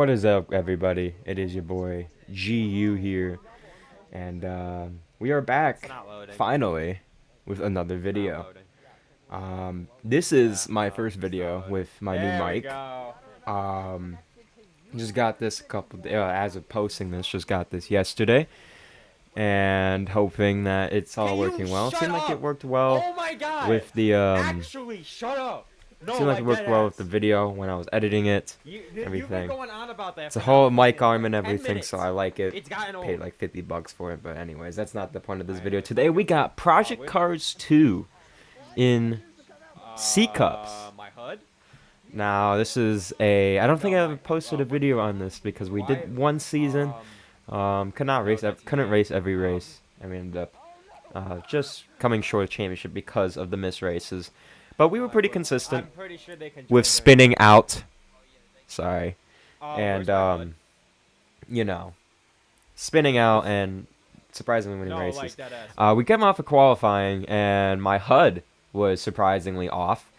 What is up, everybody? It is your boy GU here, and we are It's back not loading. finally with another It's not video. loading. This Yeah, is my no, first it's not video loading. with my new There we mic. go. Um, just got this a couple as of posting this, just got this yesterday, and hoping that it's all Can you working well. It shut seemed like it up? worked well Oh my god! with the Actually, shut up! No, seemed like it like worked dead well with the ass. video when I was editing it, You've been everything. going on about that It's a for now whole mic fucking arm like and 10 everything, so minutes. I like it. It's gotten Paid old. like $50 for it, but anyways, that's not the point of this I video. know. Today we got Project Which? Cars 2 in C cups. My HUD? Now this is a. I don't think No, I my. ever posted a What the video fuck? on this because we Why? did one season. Could not No, race. that's Couldn't me. race every race. I mean, ended up just coming short of championship because of the missed races. But we were pretty consistent I'm pretty sure they can with join during spinning break. out. Sorry, Where's and my HUD? you know, spinning out and surprisingly winning No, races. like dead ass. We came off of qualifying, and my HUD was surprisingly off.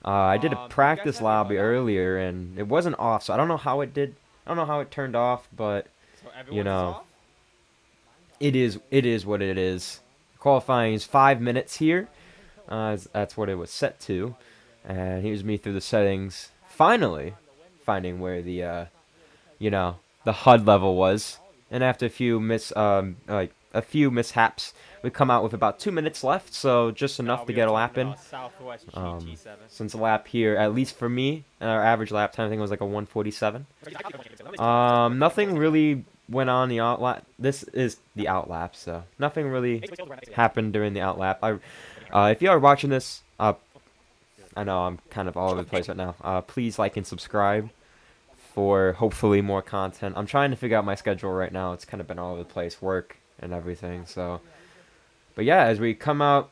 I did a Do you guys practice have your lobby HUD on? earlier, and it wasn't off, so I don't know how it did. I don't know how it turned off, but So you everyone's is know, off? it is what it is. Qualifying is 5 minutes here. That's what it was set to, and here's me through the settings, finally finding where the you know, the HUD level was. And after a few mishaps, we come out with about 2 minutes left, so just enough to We are get a lap talking in. about Southwest Um, GT7. since a lap here, at least for me, our average lap time I think was like a 147. Nothing really went on the outlap. This is the outlap, so nothing really happened during the outlap. If you are watching this, I know I'm kind of all over the place right now. Please like and subscribe for hopefully more content. I'm trying to figure out my schedule right now. It's kind of been all over the place, work and everything. So, but yeah, as we come out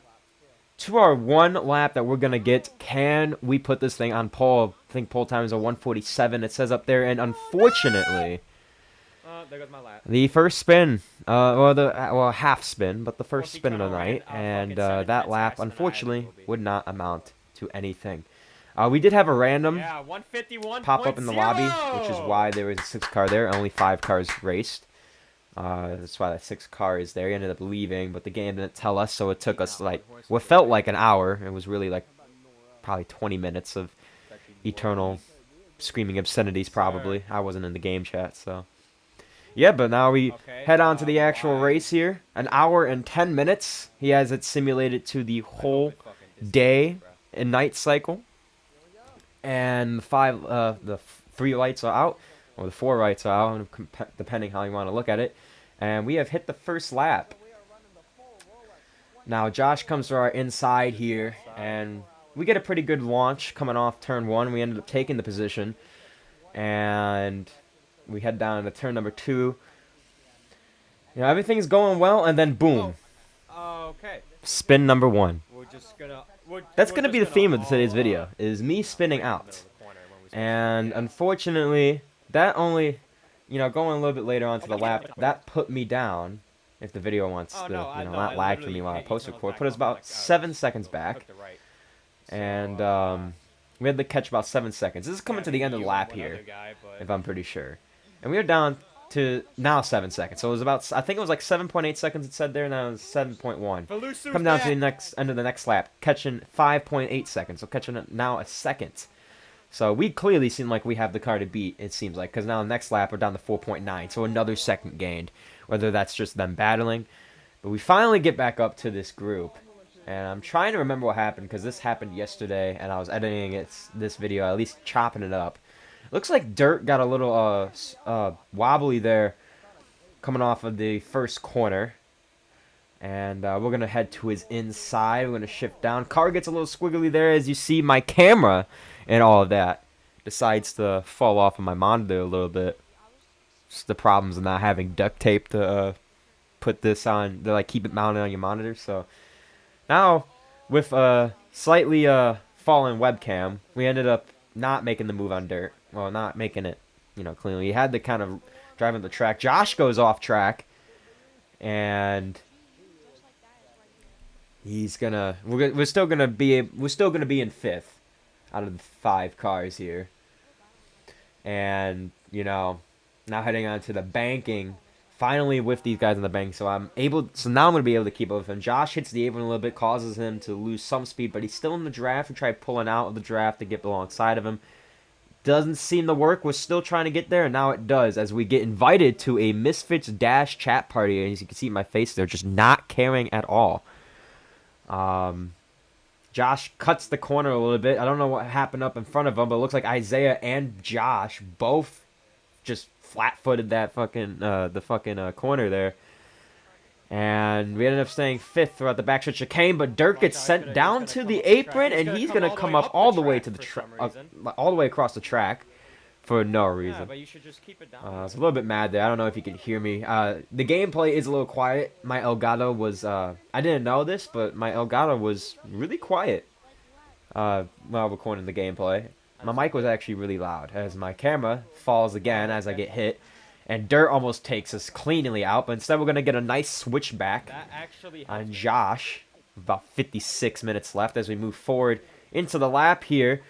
to our one lap that we're gonna get, can we put this thing on pole? I think pole time is a 147. It says up there, and unfortunately, There goes my lap. the first spin, half spin, but the first spin of the night, and that lap unfortunately would not amount to anything. We did have a random Yeah, 151. pop up in the lobby, which is why there was a 6 car there. Only 5 cars raced. That's why that 6 car is there. He ended up leaving, but the game didn't tell us, so it took us like what felt like an hour. It was really like probably 20 minutes of eternal screaming obscenities. Probably I wasn't in the game chat, so yeah. But now we head on to the actual race here. An hour and 10 minutes. He has it simulated to the whole day and night cycle. And the 3 lights are out, or the 4 lights are out, depending how you want to look at it. And we have hit the first lap. Now Josh comes to our inside here, and we get a pretty good launch coming off turn 1. We ended up taking the position, and we head down to turn number 2. You know, everything's going well, and then boom, Okay. spin number 1. We're just gonna. That's gonna be the theme of today's video, is me spinning out. And unfortunately, that only, going a little bit later on to the lap, that put me down. If the video wants to, not lag for me while I post record, put us about 7 seconds back. And we had to catch about 7 seconds. This is coming to the end of the lap here, if I'm pretty sure. And we are down to now 7 seconds. So it was about, I think it was like 7.8 seconds it said there, and now it's 7.1. Come down to the next end of the next lap, catching 5.8 seconds. So catching now a second. So we clearly seem like we have the car to beat, it seems like, because now the next lap we're down to 4.9, so another second gained, whether that's just them battling. But we finally get back up to this group, and I'm trying to remember what happened, because this happened yesterday, and I was editing this video, at least chopping it up. Looks like Dirt got a little wobbly there, coming off of the first corner. And we're going to head to his inside. We're going to shift down. Car gets a little squiggly there. As you see, my camera and all of that decides to fall off of my monitor a little bit. Just the problems of not having duct tape to put this on, to like keep it mounted on your monitor. So now, with a slightly fallen webcam, we ended up not making the move on Dirt. Well, not making it, cleanly. He had to kind of drive on the track. Josh goes off track. And we're still gonna be in 5th out of the 5 cars here, and you know, now heading on to the banking. Finally with these guys in the bank, so now I'm gonna be able to keep up with him. Josh hits the apron a little bit, causes him to lose some speed, but he's still in the draft. We try pulling out of the draft to get alongside of him. Doesn't seem to work. We're still trying to get there, and now it does as we get invited to a Misfits Dash chat party. And as you can see my face there, just not caring at all. Josh cuts the corner a little bit. I don't know what happened up in front of him, but it looks like Isaiah and Josh both just flat-footed that fucking corner there. And we ended up staying 5th throughout the backstretch chicane, but Dirk gets sent down to the apron, and he's gonna come up all the way to the track, all the way across the track, for no reason. Yeah, but you should just keep it down. I was a little bit mad there. I don't know if you can hear me. The gameplay is a little quiet. My Elgato was, I didn't know this, but my Elgato was really quiet while recording the gameplay. My mic was actually really loud, as my camera falls again as I get hit. And Dirt almost takes us cleanly out, but instead we're going to get a nice switchback on Josh. About 56 minutes left as we move forward into the lap here.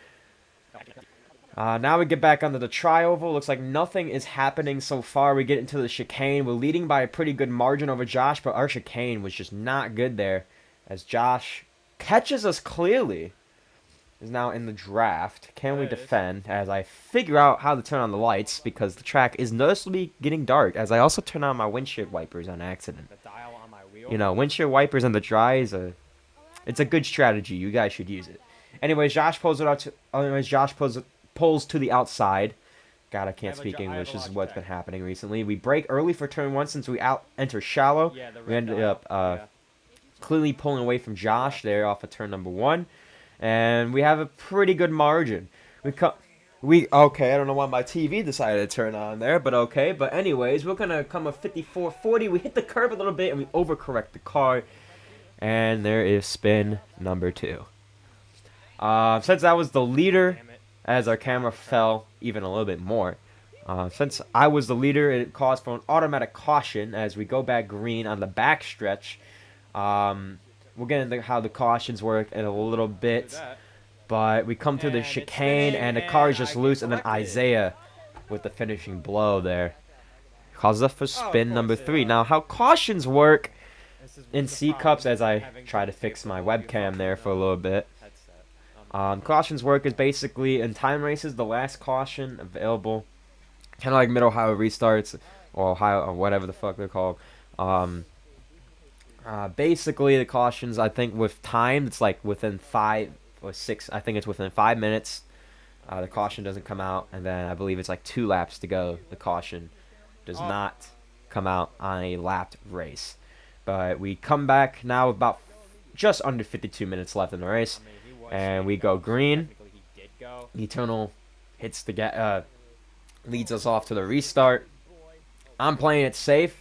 Now we get back onto the tri-oval. Looks like nothing is happening so far. We get into the chicane. We're leading by a pretty good margin over Josh, but our chicane was just not good there. As Josh catches us clearly. Is now in the draft. Can we defend as I figure out how to turn on the lights because the track is noticeably getting dark as I also turn on my windshield wipers on accident. You know, windshield wipers on the dry is it's a good strategy. You guys should use it. Anyways, Josh pulls it out to, pulls to the outside. God, I can't speak English. This is what's been happening recently. We break early for turn 1 since we enter shallow. We ended up clearly pulling away from Josh there off of turn number 1. And we have a pretty good margin. Okay, I don't know why my TV decided to turn on there, but okay. But anyways, we're gonna come a 54.40. We hit the curb a little bit and we overcorrect the car. And there is spin number 2. Since I was the leader, as our camera fell even a little bit more. Since I was the leader, it caused for an automatic caution as we go back green on the back stretch. We'll get into how the cautions work in a little bit. But we come through the chicane, and the car is just loose, and then Isaiah with the finishing blow there. Causes us for spin number 3. Now, how cautions work in C-Cups, as I try to fix my webcam there for a little bit. Cautions work is basically, in time races, the last caution available, kind of like Mid-Ohio restarts, or Ohio, or whatever the fuck they're called. Basically, the cautions, I think with time, it's like within 5 or 6, I think it's within 5 minutes, the caution doesn't come out, and then I believe it's like 2 laps to go, the caution does not come out on a lapped race. But we come back now with about just under 52 minutes left in the race, and we go green. Eternal hits the leads us off to the restart. I'm playing it safe.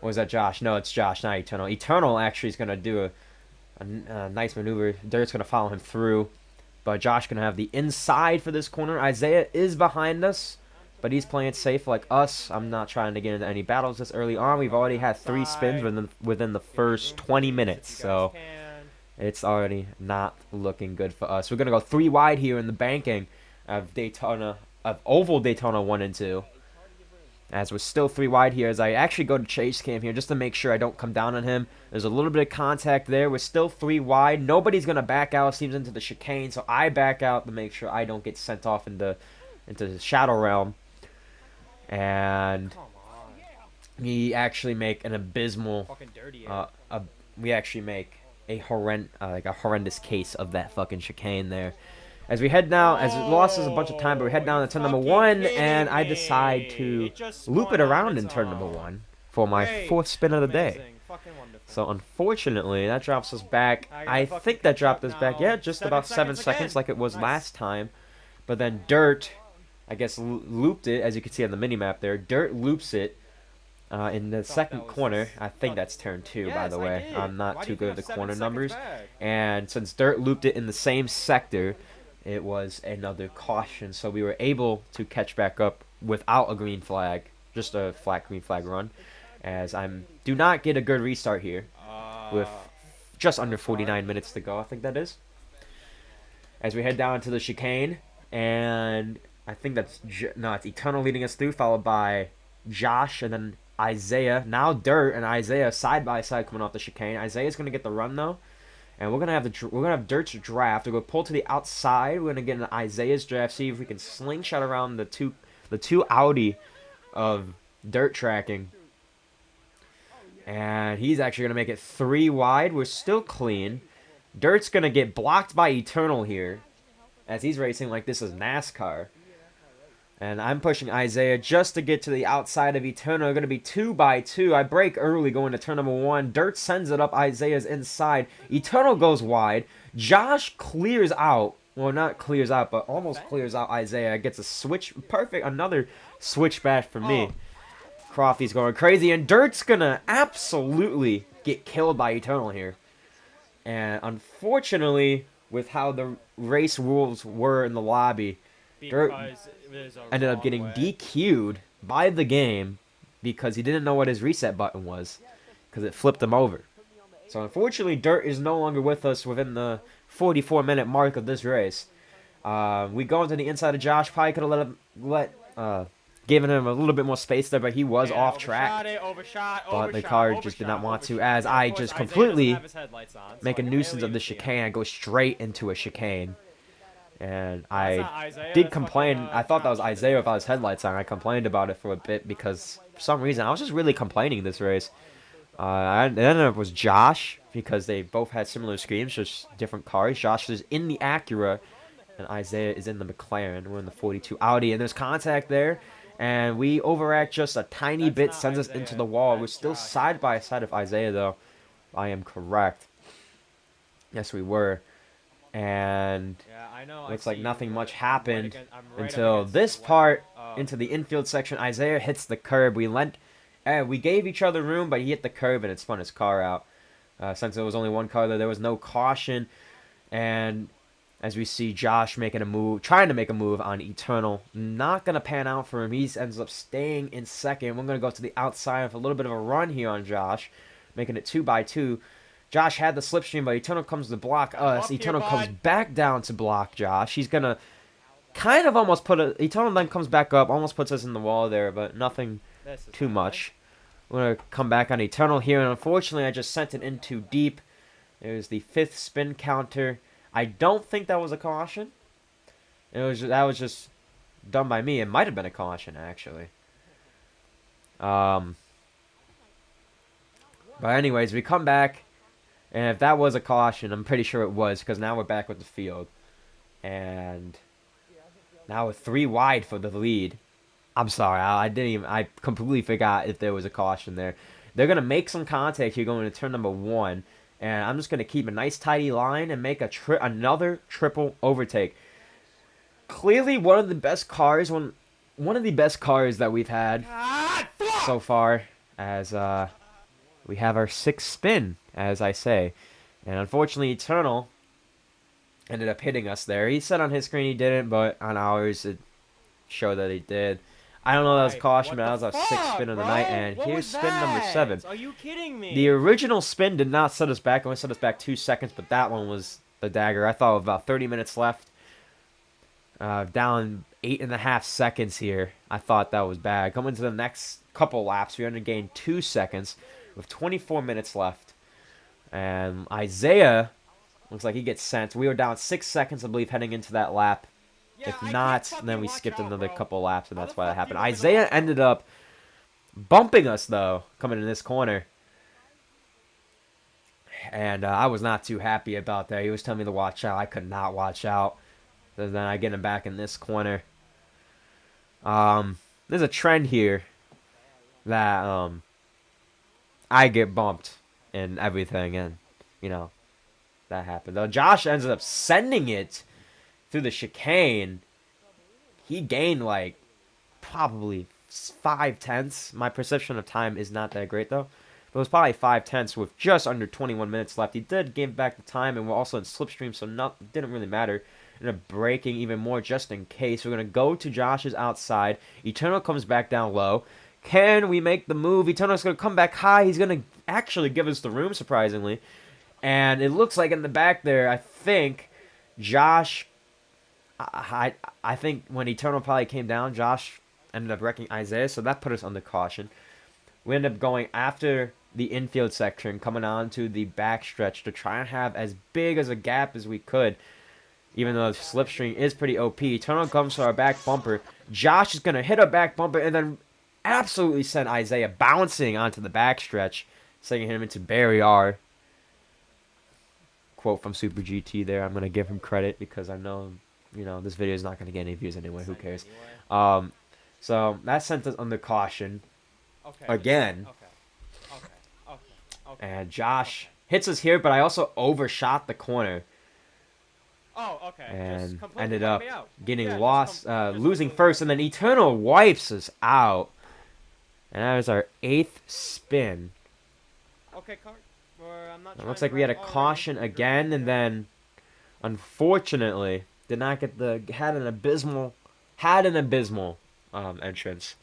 Or was that Josh? No, it's Josh, not Eternal. Eternal actually is going to do a nice maneuver. Dirt's going to follow him through. But Josh going to have the inside for this corner. Isaiah is behind us, but he's playing it safe like us. I'm not trying to get into any battles this early on. We've already had 3 spins within the first 20 minutes. So it's already not looking good for us. We're going to go 3 wide here in the banking of Oval Daytona 1 and 2. As we're still 3 wide here, as I actually go to chase cam here just to make sure I don't come down on him. There's a little bit of contact there. We're still 3 wide. Nobody's going to back out, seems, into the chicane, so I back out to make sure I don't get sent off into the Shadow Realm. And we actually make an abysmal, we actually make a horrendous case of that fucking chicane there. As we head down, as it lost us a bunch of time, but we head down to turn number 1, and I decide to loop it around in turn number 1 for my 4th spin of the day. So unfortunately, that drops us back. I think that dropped us back, yeah, just about 7 seconds like it was last time. But then Dirt, I guess, looped it, as you can see on the mini-map there. Dirt loops it in the second corner. I think that's turn 2, by the way. I'm not too good at the corner numbers. And since Dirt looped it in the same sector, it was another caution, so we were able to catch back up without a green flag, just a flat green flag run, as do not get a good restart here with just under 49 minutes to go, I think that is. As we head down to the chicane, and I think that's no, it's Eternal leading us through, followed by Josh and then Isaiah. Now Dirt and Isaiah side by side coming off the chicane. Isaiah's gonna get the run though, and we're gonna have Dirt's draft. We're gonna pull to the outside. We're gonna get into Isaiah's draft. See if we can slingshot around the two Audi of Dirt tracking. And he's actually gonna make it 3 wide. We're still clean. Dirt's gonna get blocked by Eternal here, as he's racing like this is NASCAR. And I'm pushing Isaiah just to get to the outside of Eternal. Going to be 2 by 2. I break early going to turn number 1. Dirt sends it up. Isaiah's inside. Eternal goes wide. Josh clears out. Well, not clears out, but almost clears out Isaiah. Gets a switch. Perfect. Another switch back for me. Crofty's going crazy. And Dirt's going to absolutely get killed by Eternal here. And unfortunately, with how the race rules were in the lobby, Dirt ended up getting DQ'd by the game because he didn't know what his reset button was because it flipped him over. So unfortunately, Dirt is no longer with us within the 44-minute mark of this race. We go into the inside of Josh. Probably could have given him a little bit more space there, but he was off track. But the car just did not want to, as I just completely make a nuisance of the chicane. I go straight into a chicane. And I did complain. I thought that was Isaiah without his headlights on. I complained about it for a bit because for some reason I was just really complaining this race. And then it was Josh because they both had similar screens, just different cars. Josh is in the Acura and Isaiah is in the McLaren. We're in the 42 Audi and there's contact there. And we overact just a tiny bit, sends us into the wall. We're still side by side of Isaiah though. I am correct. Yes, we were. And looks like nothing much happened until this part into the infield section. Isaiah hits the curb. We gave each other room, but he hit the curb and it spun his car out. Since there was only one car there was no caution. And as we see Josh trying to make a move on Eternal. Not going to pan out for him. He ends up staying in second. We're going to go to the outside with a little bit of a run here on Josh, making it 2 by 2. Josh had the slipstream, but Eternal comes to block us. Eternal comes back down to block Josh. He's going to kind of almost Eternal then comes back up, almost puts us in the wall there, but nothing too much. We're going to come back on Eternal here, and unfortunately I just sent it in too deep. There's the 5th spin counter. I don't think that was a caution. That was just done by me. It might have been a caution, actually. But anyways, we come back. And if that was a caution, I'm pretty sure it was, because now we're back with the field. And now we're 3 wide for the lead. I'm sorry, I completely forgot if there was a caution there. They're going to make some contact here going to turn number 1. And I'm just going to keep a nice tidy line and make another triple overtake. Clearly one of the best cars, one of the best cars that we've had so far, as we have our 6th spin, as I say. And unfortunately, Eternal ended up hitting us there. He said on his screen he didn't, but on ours it showed that he did. I don't know that was caution, but that was our 6th spin of the night. And here's spin number 7. Are you kidding me? The original spin did not set us back. It only set us back 2 seconds, but that one was the dagger. I thought about 30 minutes left. Down 8.5 seconds here. I thought that was bad. Coming to the next couple laps, we're going to gain 2 seconds with 24 minutes left. And Isaiah looks like he gets sent. We were down 6 seconds, I believe, heading into that lap. Yeah, if not, then we skipped another couple laps, and that's why that happened. Isaiah ended up bumping us, though, coming in this corner. And I was not too happy about that. He was telling me to watch out. I could not watch out. So then I get him back in this corner. There's a trend here that I get bumped and everything, and, you know, that happened. Though Josh ends up sending it through the chicane. He gained, like, probably 5/10. My perception of time is not that great, though. But it was probably 5/10 with just under 21 minutes left. He did give back the time, and we're also in slipstream, so it didn't really matter. Ended up braking even more just in case. We're going to go to Josh's outside. Eternal comes back down low. Can we make the move? Eternal's going to come back high. He's going to actually give us the room, surprisingly. And it looks like in the back there, I think Josh I think when Eternal probably came down, Josh ended up wrecking Isaiah, so that put us under caution. We ended up going after the infield section, coming on to the backstretch to try and have as big as a gap as we could. Even though the slipstream is pretty OP, Eternal comes to our back bumper. Josh is gonna hit our back bumper and then absolutely send Isaiah bouncing onto the backstretch, sending him into barrier. Quote from Super GT there. I'm gonna give him credit because I know, this video is not gonna get any views anyway. Who cares? So that sent us under caution Okay. again. Okay. And Josh hits us here, but I also overshot the corner Oh, okay. and Just completely ended let up me out. getting Yeah, lost, just losing completely first, let and me then Eternal wipes us out. And that was our 8th spin. out. Okay, Cart. I'm not It trying looks to like we had a wreck already. caution You're again, good and there. then unfortunately did not get had an abysmal entrance.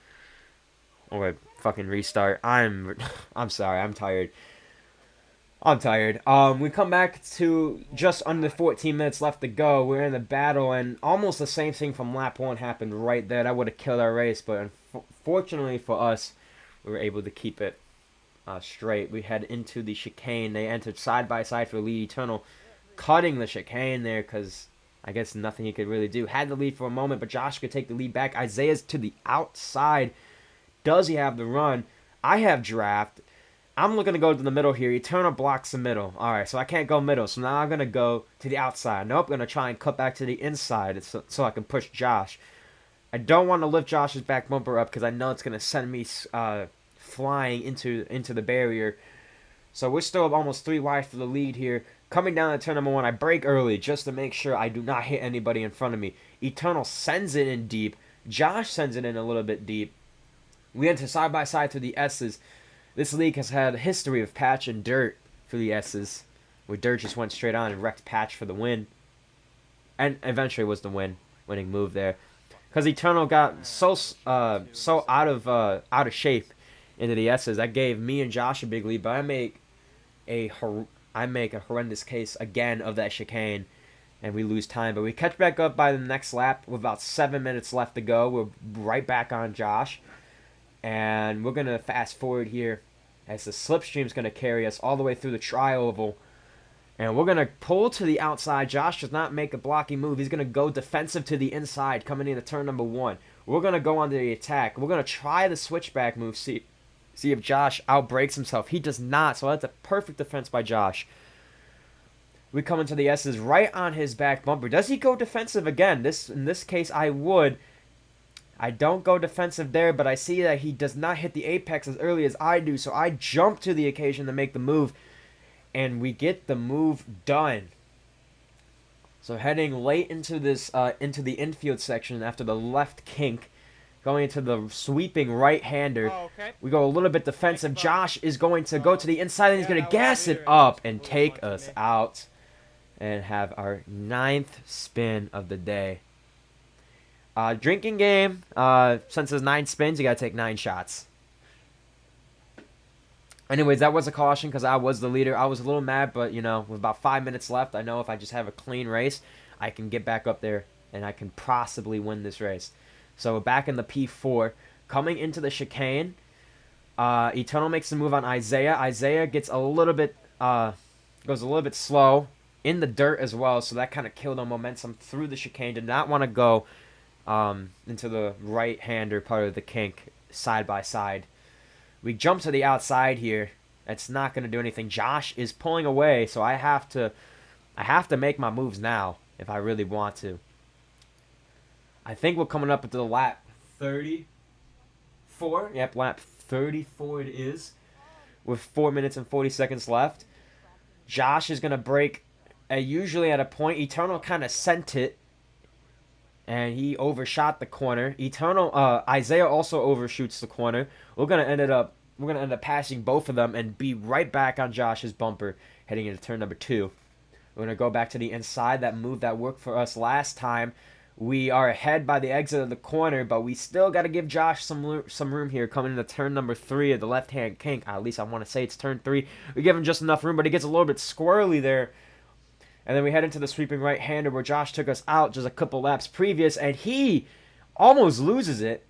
Or fucking restart. I'm sorry. I'm tired. We come back to just under 14 minutes left to go. We're in the battle, and almost the same thing from lap 1 happened right there. That would have killed our race, but unfortunately for us, we were able to keep it straight. We head into the chicane. They entered side by side for lead. Eternal cutting the chicane there because I guess nothing he could really do. Had the lead for a moment, but Josh could take the lead back. Isaiah's to the outside. Does he have the run? I have draft. I'm looking to go to the middle here. Eternal blocks the middle. Alright, so I can't go middle. So now I'm going to go to the outside. Nope, going to try and cut back to the inside so I can push Josh. I don't want to lift Josh's back bumper up because I know it's going to send me flying into the barrier. So we're still almost 3 wide for the lead here. Coming down to turn number 1, I brake early just to make sure I do not hit anybody in front of me. Eternal sends it in deep. Josh sends it in a little bit deep. We enter side by side through the S's. This league has had a history of patch and dirt for the S's, where dirt just went straight on and wrecked patch for the win. And eventually was the winning move there. Because Eternal got so out of shape into the S's, that gave me and Josh a big lead, but I make a horrendous case again of that chicane, and we lose time. But we catch back up by the next lap with about 7 minutes left to go. We're right back on Josh. And we're going to fast forward here as the slipstream is going to carry us all the way through the tri-oval. And we're going to pull to the outside. Josh does not make a blocky move. He's going to go defensive to the inside coming into turn number 1. We're going to go on to the attack. We're going to try the switchback move, see if Josh outbreaks himself. He does not, so that's a perfect defense by Josh. We come into the S's right on his back bumper. Does he go defensive again? In this case, I would. I don't go defensive there, but I see that he does not hit the apex as early as I do, so I jump to the occasion to make the move, and we get the move done. So heading late into this into the infield section after the left kink, going into the sweeping right-hander. Oh, okay. We go a little bit defensive. Josh is going to go to the inside, and he's going to gas it up and take us out and have our 9th spin of the day. Drinking game, since there's 9 spins, you gotta take 9 shots. Anyways, that was a caution because I was the leader. I was a little mad, but, with about 5 minutes left, I know if I just have a clean race, I can get back up there and I can possibly win this race. So we're back in the P4. Coming into the chicane, Eternal makes the move on Isaiah. Isaiah gets goes a little bit slow in the dirt as well, so that kind of killed our momentum through the chicane. Did not want to go into the right-hander part of the kink side by side. We jump to the outside here. That's not going to do anything. Josh is pulling away, so I have to make my moves now if I really want to. I think we're coming up into the lap 34. Yep, lap 34 it is, with 4 minutes and 40 seconds left. Josh is going to break usually at a point. Eternal kind of sent it, and he overshot the corner. Isaiah also overshoots the corner. We're gonna end up passing both of them and be right back on Josh's bumper heading into turn number 2. We're gonna go back to the inside. That move that worked for us last time. We are ahead by the exit of the corner, but we still got to give Josh some room here coming into turn number 3 of the left-hand kink. At least I want to say it's turn 3. We give him just enough room, but he gets a little bit squirrely there. And then we head into the sweeping right-hander where Josh took us out just a couple laps previous, and he almost loses it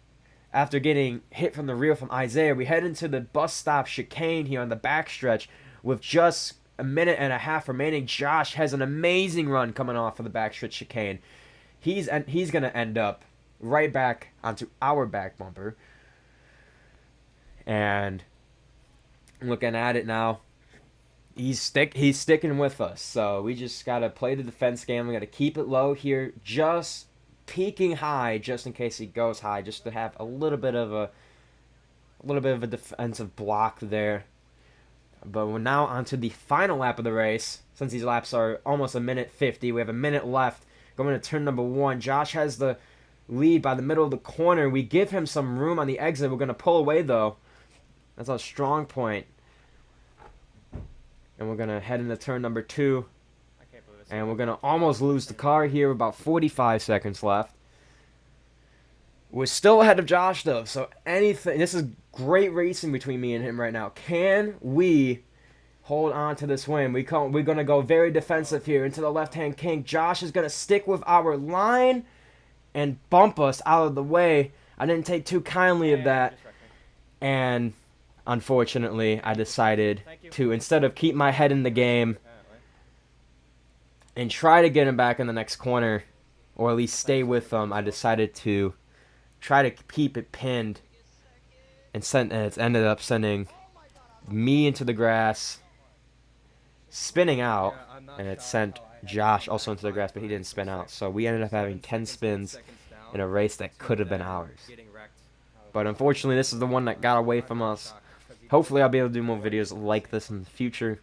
after getting hit from the rear from Isaiah. We head into the bus stop chicane here on the backstretch with just a minute and a half remaining. Josh has an amazing run coming off of the backstretch chicane. He's going to end up right back onto our back bumper. And looking at it now, he's sticking with us. So we just got to play the defense game. We got to keep it low here, just peaking high just in case he goes high, just to have a little bit of a defensive block there. But we're now onto the final lap of the race. Since these laps are almost a minute 50, we have a minute left going to turn number 1. Josh has the lead by the middle of the corner. We give him some room on the exit. We're going to pull away though. That's our strong point. And we're going to head into turn number 2. And we're going to almost lose the car here. About 45 seconds left. We're still ahead of Josh, though. So anything... This is great racing between me and him right now. Can we hold on to this win? We're going to go very defensive here into the left-hand kink. Josh is going to stick with our line and bump us out of the way. I didn't take too kindly of that. And unfortunately, I decided to, instead of keep my head in the game and try to get him back in the next corner, or at least stay with them, I decided to try to keep it pinned, and it's ended up sending me into the grass, spinning out, and it sent Josh also into the grass, but he didn't spin out. So we ended up having 10 spins in a race that could have been ours. But unfortunately, this is the one that got away from us. Hopefully, I'll be able to do more videos like this in the future.